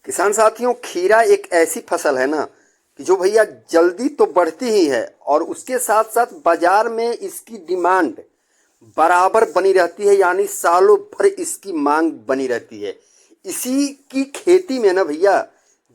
किसान साथियों, खीरा एक ऐसी फसल है ना कि जो भैया जल्दी तो बढ़ती ही है और उसके साथ साथ बाजार में इसकी डिमांड बराबर बनी रहती है, यानी सालों भर इसकी मांग बनी रहती है। इसी की खेती में ना भैया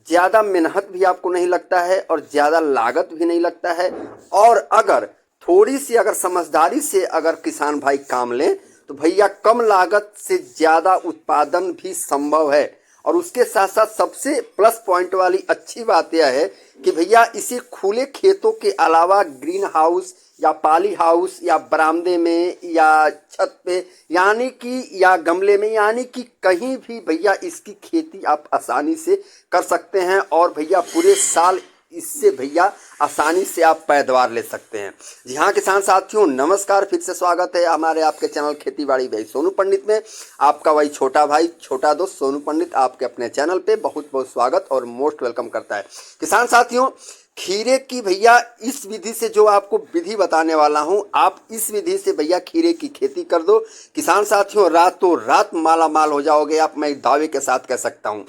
ज़्यादा मेहनत भी आपको नहीं लगता है और ज़्यादा लागत भी नहीं लगता है। और अगर थोड़ी सी अगर समझदारी से अगर किसान भाई काम लें तो भैया कम लागत से ज़्यादा उत्पादन भी संभव है। और उसके साथ साथ सबसे प्लस पॉइंट वाली अच्छी बात यह है कि भैया इसे खुले खेतों के अलावा ग्रीन हाउस या पाली हाउस या बरामदे में या छत पे यानी कि या गमले में यानी कि कहीं भी भैया इसकी खेती आप आसानी से कर सकते हैं। और भैया पूरे साल इससे भैया आसानी से आप पैदावार ले सकते हैं। जी हाँ किसान साथियों, नमस्कार, फिर से स्वागत है हमारे आपके चैनल खेती बाड़ी भाई सोनू पंडित में। आपका वही छोटा भाई छोटा दोस्त सोनू पंडित आपके अपने चैनल पे बहुत बहुत स्वागत और मोस्ट वेलकम करता है। किसान साथियों, खीरे की भैया इस विधि से जो आपको विधि बताने वाला हूं, आप इस विधि से भैया खीरे की खेती कर दो। किसान साथियों, रातों रात माला माल हो जाओगे आप, मैं दावे के साथ कह सकता हूं।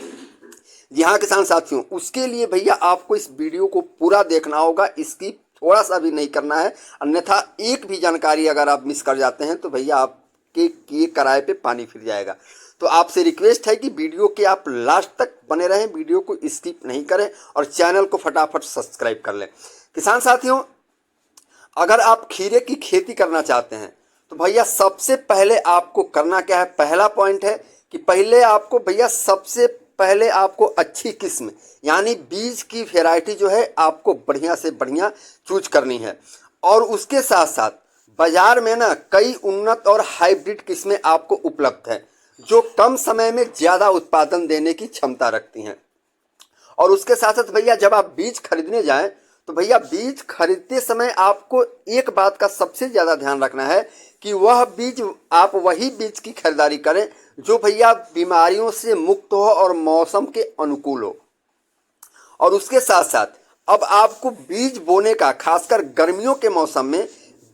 जी हाँ किसान साथियों, उसके लिए भैया आपको इस वीडियो को पूरा देखना होगा, इसकी थोड़ा सा भी नहीं करना है, अन्यथा एक भी जानकारी अगर आप मिस कर जाते हैं तो भैया आपके किए किराए पे पानी फिर जाएगा। तो आपसे रिक्वेस्ट है कि वीडियो के आप लास्ट तक बने रहें, वीडियो को स्किप नहीं करें और चैनल को फटाफट सब्सक्राइब कर लें। किसान साथियों, अगर आप खीरे की खेती करना चाहते हैं तो भैया सबसे पहले आपको करना क्या है, पहला पॉइंट है कि पहले आपको भैया सबसे पहले आपको अच्छी किस्म यानी बीज की वैरायटी जो है आपको बढ़िया से बढ़िया चूज करनी है। और उसके साथ साथ बाजार में ना कई उन्नत और हाइब्रिड किस्में आपको उपलब्ध हैं जो कम समय में ज़्यादा उत्पादन देने की क्षमता रखती हैं। और उसके साथ साथ भैया जब आप बीज खरीदने जाएं तो भैया बीज खरीदते समय आपको एक बात का सबसे ज़्यादा ध्यान रखना है कि वह बीज आप वही बीज की खरीदारी करें जो भैया बीमारियों से मुक्त हो और मौसम के अनुकूल हो। और उसके साथ साथ अब आपको बीज बोने का, खासकर गर्मियों के मौसम में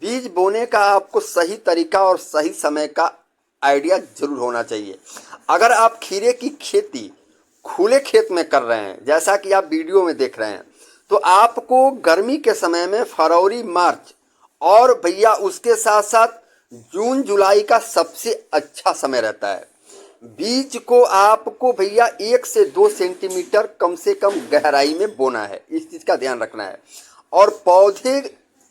बीज बोने का आपको सही तरीका और सही समय का आइडिया जरूर होना चाहिए। अगर आप खीरे की खेती खुले खेत में कर रहे हैं जैसा कि आप वीडियो में देख रहे हैं तो आपको गर्मी के समय में फरवरी मार्च और भैया उसके साथ साथ जून जुलाई का सबसे अच्छा समय रहता है। बीज को आपको भैया 1 से 2 सेंटीमीटर कम से कम गहराई में बोना है, इस चीज़ का ध्यान रखना है। और पौधे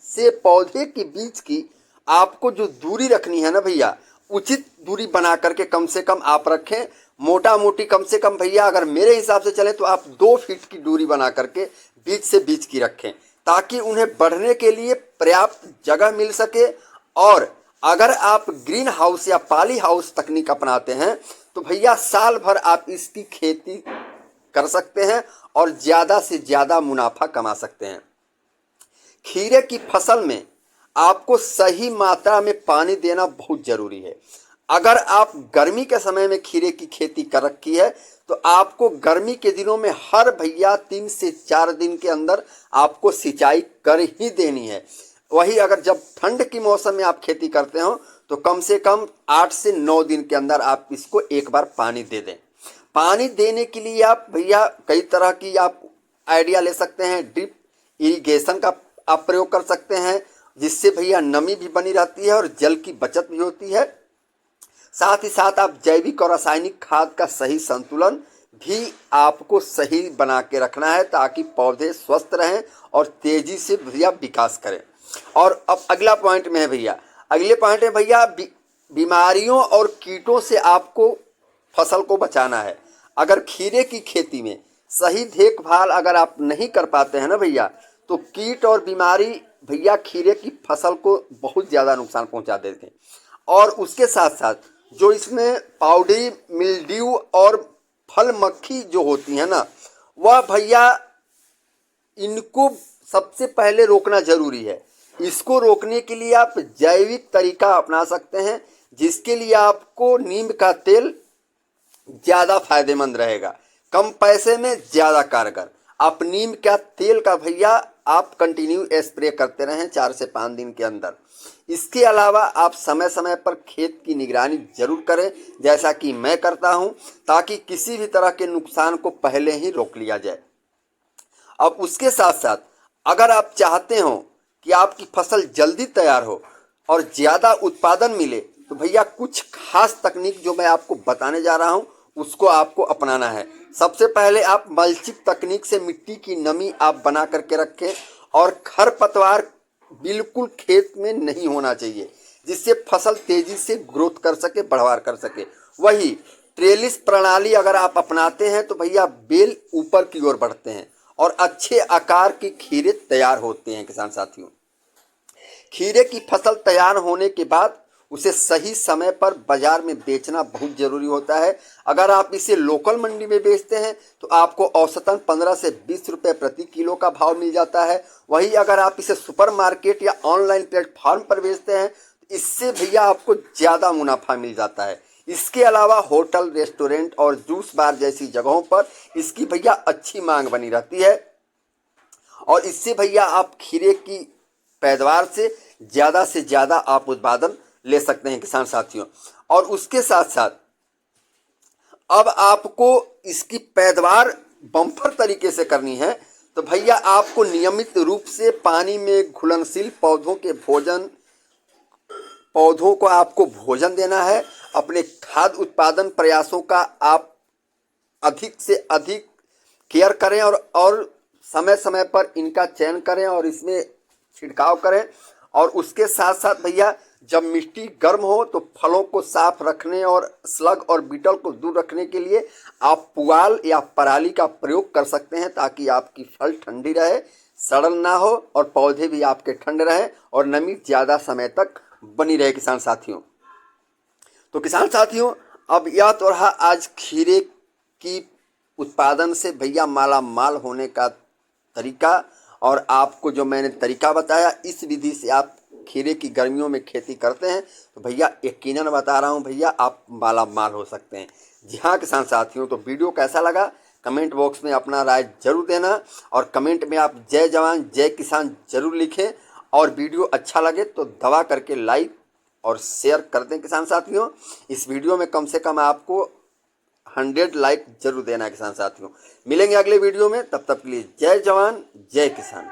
से पौधे की बीज की आपको जो दूरी रखनी है ना भैया, उचित दूरी बना करके कम से कम आप रखें। मोटा मोटी कम से कम भैया अगर मेरे हिसाब से चले तो आप 2 फीट की दूरी बना करके बीज से बीज की रखें ताकि उन्हें बढ़ने के लिए पर्याप्त जगह मिल सके। और अगर आप ग्रीन हाउस या पॉली हाउस तकनीक अपनाते हैं तो भैया साल भर आप इसकी खेती कर सकते हैं और ज़्यादा से ज़्यादा मुनाफा कमा सकते हैं। खीरे की फसल में आपको सही मात्रा में पानी देना बहुत ज़रूरी है। अगर आप गर्मी के समय में खीरे की खेती कर रखी है तो आपको गर्मी के दिनों में हर भैया 3 से 4 दिन के अंदर आपको सिंचाई कर ही देनी है। वही अगर जब ठंड की मौसम में आप खेती करते हो तो कम से कम 8 से 9 दिन के अंदर आप इसको एक बार पानी दे दें। पानी देने के लिए आप भैया कई तरह की आप आइडिया ले सकते हैं। ड्रिप इरिगेशन का आप प्रयोग कर सकते हैं जिससे भैया नमी भी बनी रहती है और जल की बचत भी होती है। साथ ही साथ आप जैविक और रासायनिक खाद का सही संतुलन भी आपको सही बना के रखना है ताकि पौधे स्वस्थ रहें और तेजी से भैया विकास करें। और अब अगला पॉइंट में है भैया, अगले पॉइंट है भैया बीमारियों और कीटों से आपको फसल को बचाना है। अगर खीरे की खेती में सही देखभाल अगर आप नहीं कर पाते हैं ना भैया तो कीट और बीमारी भैया खीरे की फसल को बहुत ज़्यादा नुकसान पहुंचा देते हैं। और उसके साथ साथ जो इसमें पाउडरी मिल्ड्यू और फल मक्खी जो होती है ना, वह भैया इनको सबसे पहले रोकना जरूरी है। इसको रोकने के लिए आप जैविक तरीका अपना सकते हैं जिसके लिए आपको नीम का तेल ज़्यादा फायदेमंद रहेगा, कम पैसे में ज़्यादा कारगर। आप नीम का तेल का भैया आप कंटिन्यू स्प्रे करते रहें 4 से 5 दिन के अंदर। इसके अलावा आप समय समय पर खेत की निगरानी जरूर करें, जैसा कि मैं करता हूं, ताकि किसी भी तरह के नुकसान को पहले ही रोक लिया जाए। अब उसके साथ साथ अगर आप चाहते हो कि आपकी फसल जल्दी तैयार हो और ज़्यादा उत्पादन मिले, तो भैया कुछ खास तकनीक जो मैं आपको बताने जा रहा हूँ उसको आपको अपनाना है। सबसे पहले आप मल्चिंग तकनीक से मिट्टी की नमी आप बना करके रखें और खरपतवार बिल्कुल खेत में नहीं होना चाहिए, जिससे फसल तेजी से ग्रोथ कर सके, बढ़वार कर सके। वही ट्रेलिस प्रणाली अगर आप अपनाते हैं तो भैया बेल ऊपर की ओर बढ़ते हैं और अच्छे आकार के खीरे तैयार होते हैं। किसान साथियों, खीरे की फसल तैयार होने के बाद उसे सही समय पर बाजार में बेचना बहुत जरूरी होता है। अगर आप इसे लोकल मंडी में बेचते हैं तो आपको औसतन 15 से 20 रुपए प्रति किलो का भाव मिल जाता है। वहीं अगर आप इसे सुपर मार्केट या ऑनलाइन प्लेटफॉर्म पर बेचते हैं तो इससे भैया आपको ज़्यादा मुनाफा मिल जाता है। इसके अलावा होटल, रेस्टोरेंट और जूस बार जैसी जगहों पर इसकी भैया अच्छी मांग बनी रहती है और इससे भैया आप खीरे की पैदावार से ज़्यादा आप उत्पादन ले सकते हैं किसान साथियों। और उसके साथ साथ अब आपको इसकी पैदावार बम्पर तरीके से करनी है तो भैया आपको नियमित रूप से पानी में घुलनशील पौधों को आपको भोजन देना है। अपने खाद्य उत्पादन प्रयासों का आप अधिक से अधिक केयर करें और समय समय पर इनका चयन करें और इसमें छिड़काव करें। और उसके साथ साथ भैया जब मिट्टी गर्म हो तो फलों को साफ रखने और स्लग और बीटल को दूर रखने के लिए आप पुआल या पराली का प्रयोग कर सकते हैं, ताकि आपकी फल ठंडी रहे, सड़न ना हो और पौधे भी आपके ठंडे रहें और नमी ज़्यादा समय तक बनी रहे। किसान साथियों, तो किसान साथियों, अब यह तो रहा आज खीरे की उत्पादन से भैया माला माल होने का तरीका। और आपको जो मैंने तरीका बताया, इस विधि से आप खीरे की गर्मियों में खेती करते हैं तो भैया यकीनन बता रहा हूं भैया आप माला माल हो सकते हैं। जी हाँ किसान साथियों, तो वीडियो कैसा लगा कमेंट बॉक्स में अपना राय जरूर देना और कमेंट में आप जय जवान जय किसान जरूर लिखें। और वीडियो अच्छा लगे तो दबा करके लाइक और शेयर कर दें। किसान साथियों, इस वीडियो में कम से कम आपको 100 लाइक जरूर देना है। किसान साथियों, मिलेंगे अगले वीडियो में, तब तक के लिए जय जवान जय किसान।